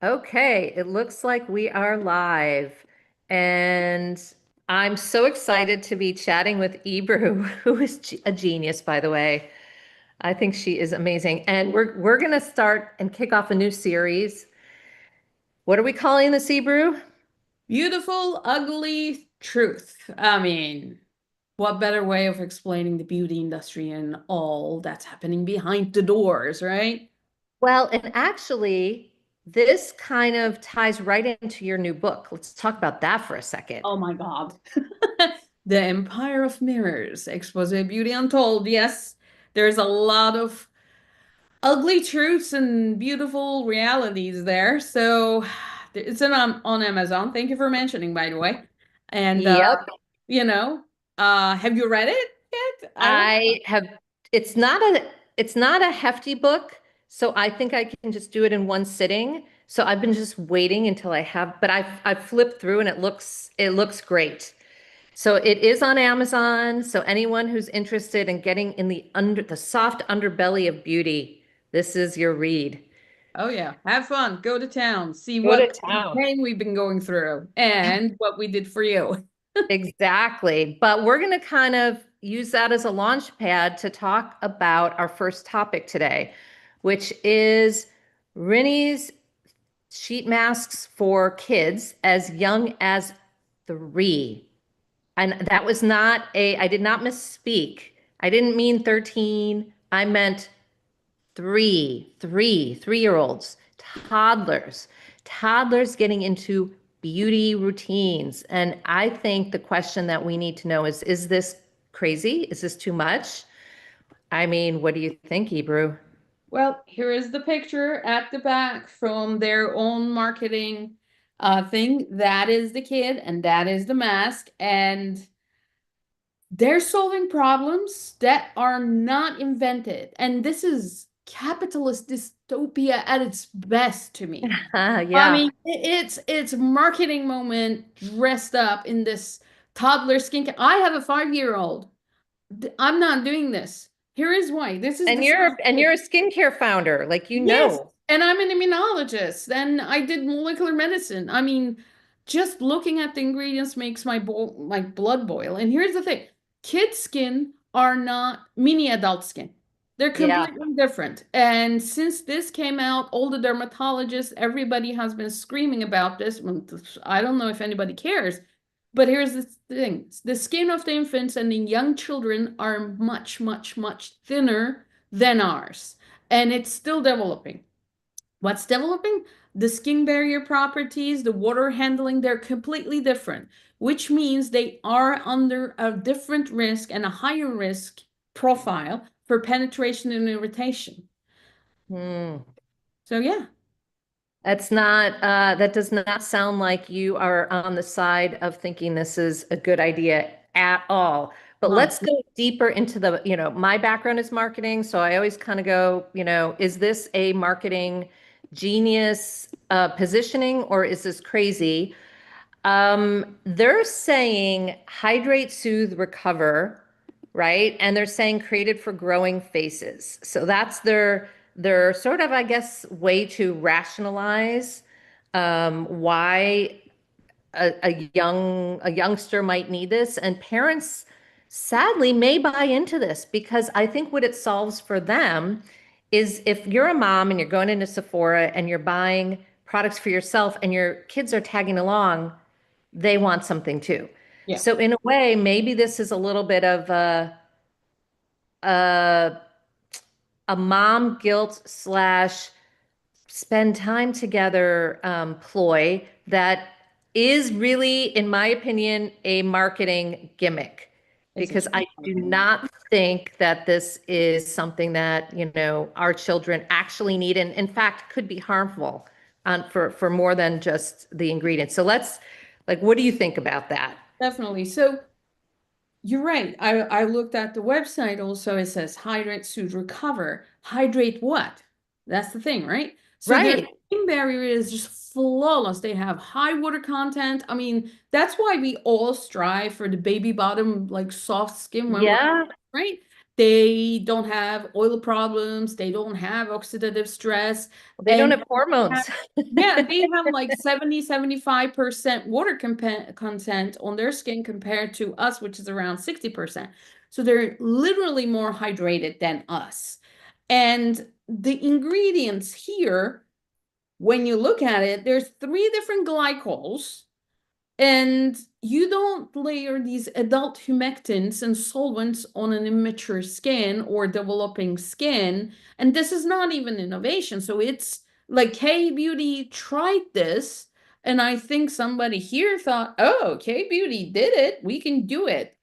Okay, it looks like we are live. And I'm so excited to be chatting with Ebru, who is a genius, by the way. I think she is amazing. And we're gonna start and kick off a new series. What are we calling this, Ebru? Beautiful, ugly truth. I mean, what better way of explaining the beauty industry and all that's happening behind the doors, right? Well, and actually, this kind of ties right into your new book. Let's talk about that for a second. Oh my God. The Empire of Mirrors, Expose Beauty Untold. Yes, there's a lot of ugly truths and beautiful realities there. So it's on Amazon. Thank you for mentioning, by the way. And Yep. you know, have you read it yet? I don't. I have, it's not a hefty book, so I think I can just do it in one sitting. So I've been just waiting until I have, but I've flipped through and it looks great. So it is on Amazon. So anyone who's interested in getting in the soft underbelly of beauty, this is your read. Oh yeah, have fun, go to town, see Go what to town. pain we've been going through and what we did for you. Exactly. But we're going to kind of use that as a launch pad to talk about our first topic today, which is Rini's sheet masks for kids as young as 3. And that was not I did not misspeak. I didn't mean 13. I meant 3-year-olds, toddlers getting into beauty routines. And I think the question that we need to know is this crazy? Is this too much? I mean, what do you think, Ebru? Well, here is the picture at the back from their own marketing thing. That is the kid and that is the mask. And they're solving problems that are not invented. And this is capitalist dystopia at its best to me. I Yeah. mean, it's marketing moment dressed up in this toddler skincare. I have a 5-year-old. I'm not doing this. Here is why. This is And this you're a skincare founder, like you Yes, know. and I'm an immunologist, and I did molecular medicine. I mean, just looking at the ingredients makes my blood boil. And here's the thing: kids' skin are not mini adult skin. They're Yeah. completely different. And since this came out, all the dermatologists, everybody has been screaming about this. Well, I don't know if anybody cares, but here's the thing: the skin of the infants and the young children are much, much, much thinner than ours, and it's still developing. What's developing? The skin barrier properties, the water handling, they're completely different, which means they are under a different risk and a higher risk profile for penetration and irritation. Hmm. So yeah, That does not sound like you are on the side of thinking this is a good idea at all. But not let's go deeper into my background is marketing. So I always kind of go, is this a marketing genius positioning or is this crazy? They're saying hydrate, soothe, recover, right? And they're saying created for growing faces. So that's their sort of, I guess, way to rationalize why a youngster might need this. And parents sadly may buy into this because I think what it solves for them is if you're a mom and you're going into Sephora and you're buying products for yourself and your kids are tagging along, they want something too. yeah, So in a way, maybe this is a little bit of a, a mom guilt slash spend time together ploy that is really, in my opinion, a marketing gimmick. it's a Because I huge do marketing. not think that this is something that, our children actually need and in fact could be harmful for more than just the ingredients. So what do you think about that? Definitely. So you're right. I looked at the website also. It says hydrate, soothe, recover. Hydrate what? That's the thing, right? So their Right. skin barrier is just flawless. They have high water content. I mean, that's why we all strive for the baby bottom, like soft skin when we're, Yeah. right? They don't have oil problems, they don't have oxidative stress, They don't and have hormones. yeah, they have like 75% water content on their skin compared to us, which is around 60%. So they're literally more hydrated than us. And the ingredients here, when you look at it, there's three different glycols, and you don't layer these adult humectants and solvents on an immature skin or developing skin. And this is not even innovation. So it's like K-Beauty tried this. And I think somebody here thought, oh, K-Beauty did it. We can do it.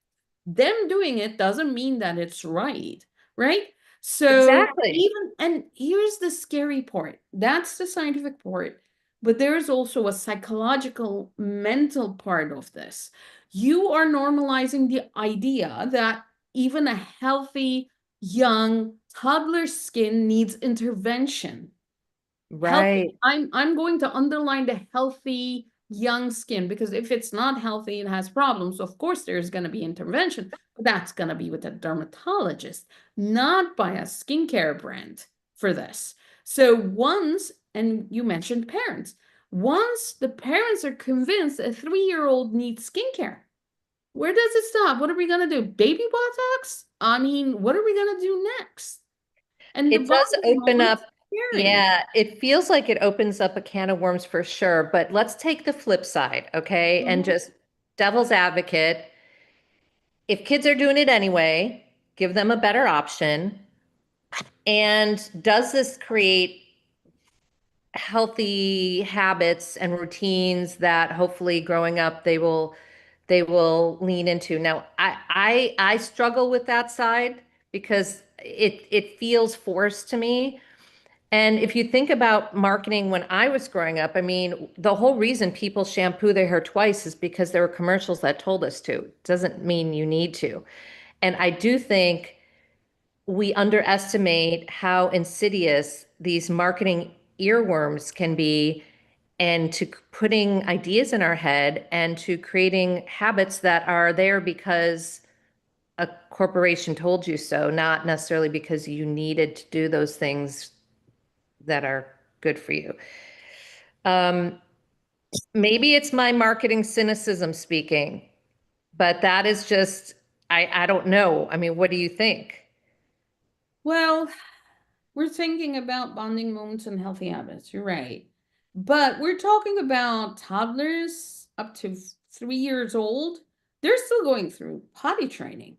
Them doing it doesn't mean that it's right, right? So Exactly. even, and here's the scary part. That's the scientific part. But there's also a psychological, mental part of this. You are normalizing the idea that even a healthy, young toddler skin needs intervention. Healthy, Right. I'm going to underline the healthy young skin, because if it's not healthy, it has problems. Of course, there's going to be intervention, but that's going to be with a dermatologist, not by a skincare brand for this. So once, and you mentioned parents, once the parents are convinced a 3-year-old needs skincare, where does it stop? What are we going to do? Baby Botox? I mean, what are we going to do next? And the It does bonding open moment's up, scary. yeah, it feels like it opens up a can of worms for sure. But let's take the flip side, okay? And Mhm. just devil's advocate. If kids are doing it anyway, give them a better option. And does this create healthy habits and routines that hopefully growing up they will lean into? Now, I struggle with that side because it feels forced to me. And if you think about marketing when I was growing up, I mean, the whole reason people shampoo their hair twice is because there were commercials that told us to. It doesn't mean you need to. And I do think we underestimate how insidious these marketing earworms can be, and to putting ideas in our head and to creating habits that are there because a corporation told you so, not necessarily because you needed to do those things that are good for you. Um, Maybe it's my marketing cynicism speaking, but that is just, I don't know. I mean, what do you think? Well, we're thinking about bonding moments and healthy habits. You're right. But we're talking about toddlers up to 3 years old. They're still going through potty training.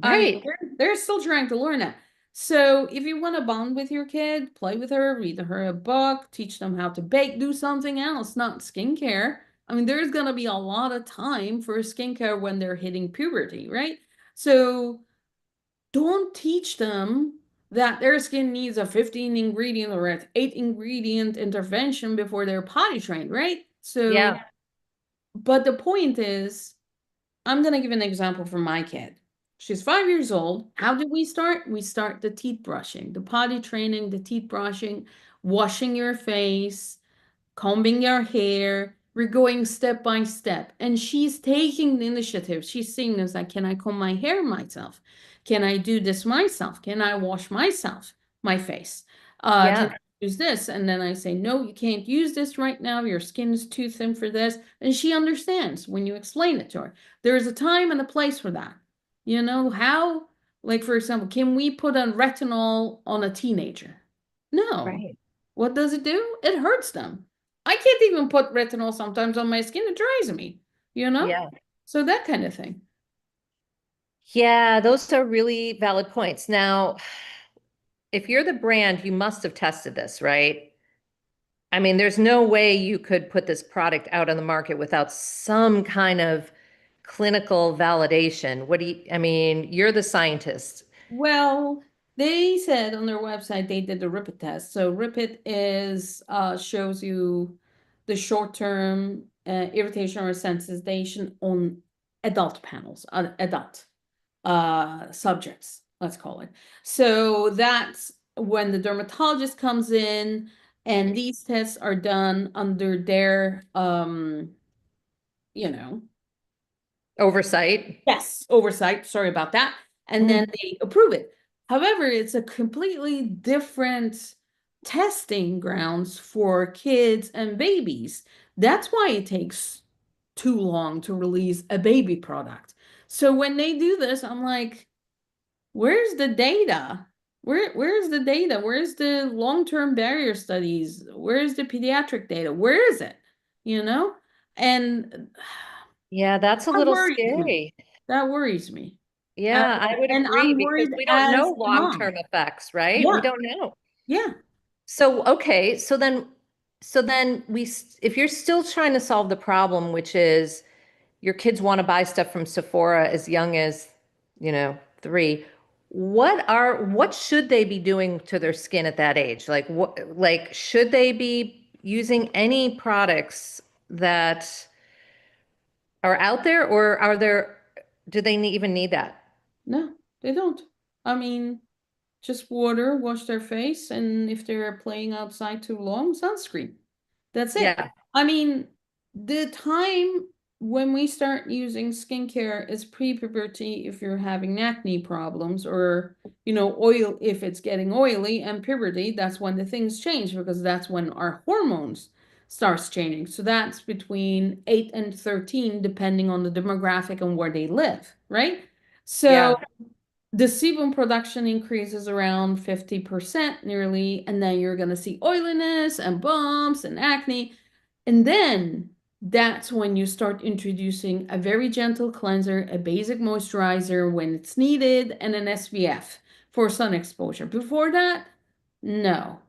I mean, Right. they're still trying to learn that. So if you want to bond with your kid, play with her, read her a book, teach them how to bake, do something else, not skincare. I mean, there's going to be a lot of time for skincare when they're hitting puberty, right? So don't teach them that their skin needs a 15 ingredient or an 8 ingredient intervention before they're potty trained, right? So, Yeah. but the point is, I'm going to give an example from my kid. She's 5 years old. How did we start? We start the teeth brushing, the potty training, the teeth brushing, washing your face, combing your hair. We're going step by step. And she's taking the initiative. She's seeing this like, can I comb my hair myself? Can I do this myself? Can I wash myself, my face? Can Yeah. I use this? And then I say, no, you can't use this right now. Your skin is too thin for this. And she understands when you explain it to her. There is a time and a place for that. You know how, like, for example, can we put a retinol on a teenager? No. Right. What does it do? It hurts them. I can't even put retinol sometimes on my skin. It dries me, you know? Yeah. So that kind of thing. Yeah, those are really valid points. Now, if you're the brand, you must have tested this, right? I mean, there's no way you could put this product out on the market without some kind of clinical validation. What do you, I mean, you're the scientist. Well, they said on their website they did the RIPIT test. So RIPIT is shows you the short-term irritation or sensitization on adult panels, adult subjects, let's call it. So that's when the dermatologist comes in, and these tests are done under their you know, Oversight. yes, oversight. Sorry about that. and Mm. then they approve it. However, it's a completely different testing grounds for kids and babies. That's why it takes too long to release a baby product. So when they do this, I'm like, where's the data? Where's the data? Where's the long-term barrier studies? Where's the pediatric data? Where is it? You know? And Yeah, that's a that little worries me. scary. That worries me. Uh, Yeah, I would and agree I'm because worried we don't know as a long-term mom. effects, right? We Yeah, don't know. yeah. So, okay, so then if you're still trying to solve the problem, which is your kids want to buy stuff from Sephora as young as, 3, what should they be doing to their skin at that age? Like should they be using any products that are out there, or do they even need that? No, they don't. I mean, just water, wash their face, and if they're playing outside too long, sunscreen. That's it. Yeah, I mean, the time when we start using skincare is pre-puberty if you're having acne problems or, oil if it's getting oily, and puberty, that's when the things change because that's when our hormones starts changing. So that's between 8 and 13 depending on the demographic and where they live, right? So yeah. the sebum production increases around 50% nearly, and then you're going to see oiliness and bumps and acne. And then that's when you start introducing a very gentle cleanser, a basic moisturizer when it's needed, and an SPF for sun exposure. Before that, no.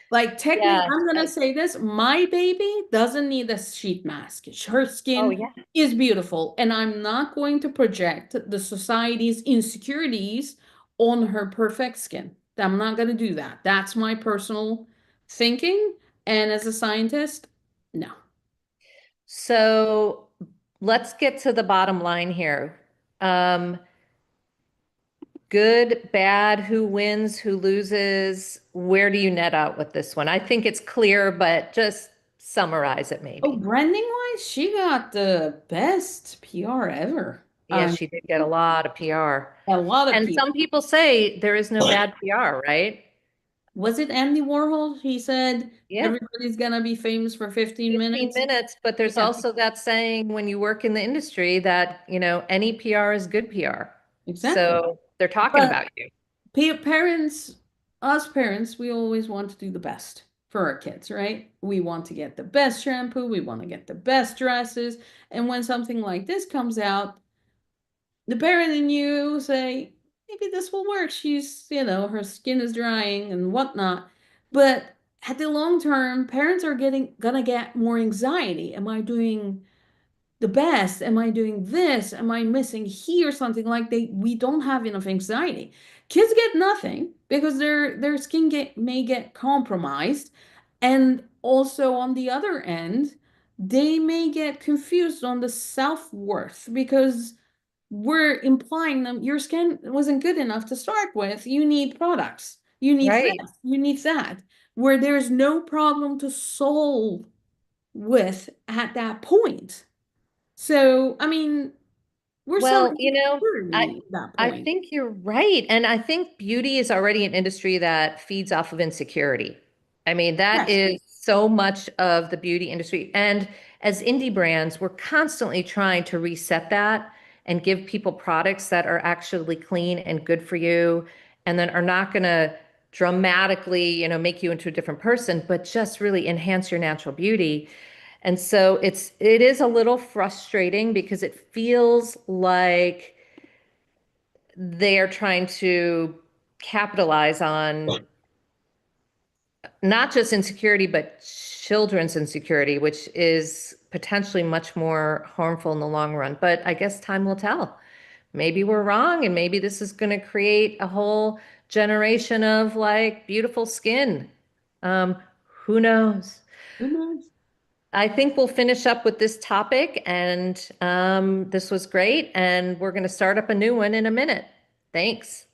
Like technically, Yeah. I'm gonna say this, my baby doesn't need a sheet mask. Her Oh, skin yeah. is beautiful, and I'm not going to project the society's insecurities on her perfect skin. I'm not gonna do that. That's my personal thinking. And as a scientist, no. So let's get to the bottom line here. Um, Good, bad, who wins, who loses? Where do you net out with this one? I think it's clear, but just summarize it Oh, maybe. branding wise, she got the best PR ever. Yes, she did get a lot of PR. A lot of And PR. some people say there is no bad PR, right? Was it Andy Warhol? He said Yeah, everybody's gonna be famous for 15 15 minutes. minutes, but there's Yeah, also that saying when you work in the industry that, any PR is good PR. exactly. So they're talking But about you. parents, us parents, we always want to do the best for our kids, right? We want to get the best shampoo, we want to get the best dresses. And when something like this comes out, the parent in you say, maybe this will work. Her skin is drying and whatnot. But at the long term, parents are gonna get more anxiety. Am I doing the best? Am I doing this? Am I missing here something like we don't have enough anxiety. Kids get nothing because their skin may get compromised. And also on the other end, they may get confused on the self-worth because we're implying them your skin wasn't good enough to start with. You need products. You need Right. this. You need that. Where there's no problem to solve with at that point. So, I mean, we're Well, selling security at that I point. think you're right. And I think beauty is already an industry that feeds off of insecurity. I mean, that Yes. is so much of the beauty industry. And as indie brands, we're constantly trying to reset that and give people products that are actually clean and good for you, and then are not going to dramatically, make you into a different person, but just really enhance your natural beauty. And so it is a little frustrating because it feels like they are trying to capitalize on not just insecurity, but children's insecurity, which is potentially much more harmful in the long run. But I guess time will tell. Maybe we're wrong, and maybe this is going to create a whole generation of like beautiful skin. Um, who knows? Who knows? I think we'll finish up with this topic, and this was great, and we're going to start up a new one in a minute. Thanks.